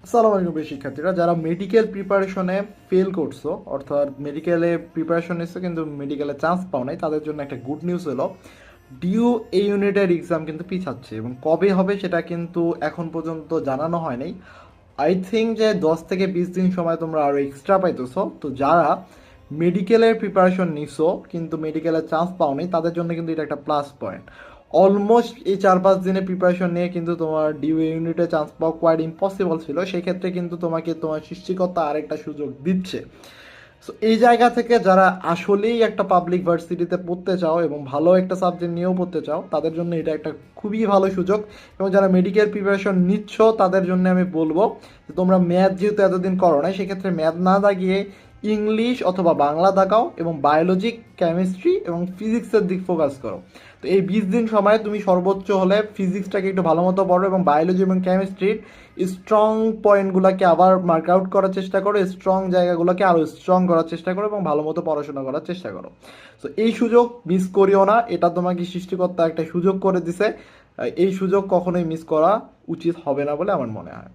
আসসালামু আলাইকুম প্রিয় শিক্ষার্থীরা, যারা মেডিকেল প্রিপারেশনে ফেল করছো, অর্থাৎ মেডিকেলে প্রিপারেশন নিচ্ছ কিন্তু মেডিকেলে চান্স পাও নাই, তাদের জন্য একটা গুড নিউজ হলো ডিউ এই ইউনিটের এক্সাম কিন্তু পিছাচ্ছে এবং কবে হবে সেটা কিন্তু এখন পর্যন্ত জানানো হয় নাই। আই থিঙ্ক যে 10 থেকে 20 দিন সময় তোমরা আরও এক্সট্রা পাইতেছো। তো যারা মেডিকেলের প্রিপারেশন নিছো কিন্তু মেডিকেলের চান্স পাওনি, তাদের জন্য কিন্তু এটা একটা প্লাস পয়েন্ট। অলমোস্ট এই 4-5 দিনে প্রিপারেশন নিয়ে কিন্তু তোমার ডিউ ইউনিটে চান্স পাওয়া কোয়াইট ইম্পসিবল ছিল, সেই ক্ষেত্রে কিন্তু তোমাকে তোমার সৃষ্টিকর্তা আরেকটা সুযোগ দিচ্ছে। সো এই জায়গা থেকে যারা আসলেই একটা পাবলিক ভার্সিটিতে পড়তে চাও এবং ভালো একটা সাবজেক্ট নিয়েও পড়তে চাও, তাদের জন্য এটা একটা খুবই ভালো সুযোগ। এবং যারা মেডিকেল প্রিপারেশন নিচ্ছ তাদের জন্য আমি বলবো যে তোমরা ম্যাথ যেহেতু এতদিন করো না, সেক্ষেত্রে ম্যাথ না দাগিয়ে ইংলিশ অথবা বাংলা দাগাও এবং বায়োলজি, কেমিস্ট্রি এবং ফিজিক্সের দিক ফোকাস করো। তো এই 20 দিন সময় তুমি সর্বোচ্চ হলে ফিজিক্সটাকে একটু ভালো মতো পড়ো এবং বায়োলজি এবং কেমিস্ট্রির স্ট্রং পয়েন্টগুলোকে আবার মার্ক আউট করার চেষ্টা করো, স্ট্রং জায়গাগুলোকে আরও স্ট্রং করার চেষ্টা করো এবং ভালো মতো পড়াশোনা করার চেষ্টা করো। সো এই সুযোগ মিস করিও না, এটা তোমাকে সৃষ্টিকর্তা একটা সুযোগ করে দিছে। এই সুযোগ কখনোই মিস করা উচিত হবে না বলে আমার মনে হয়।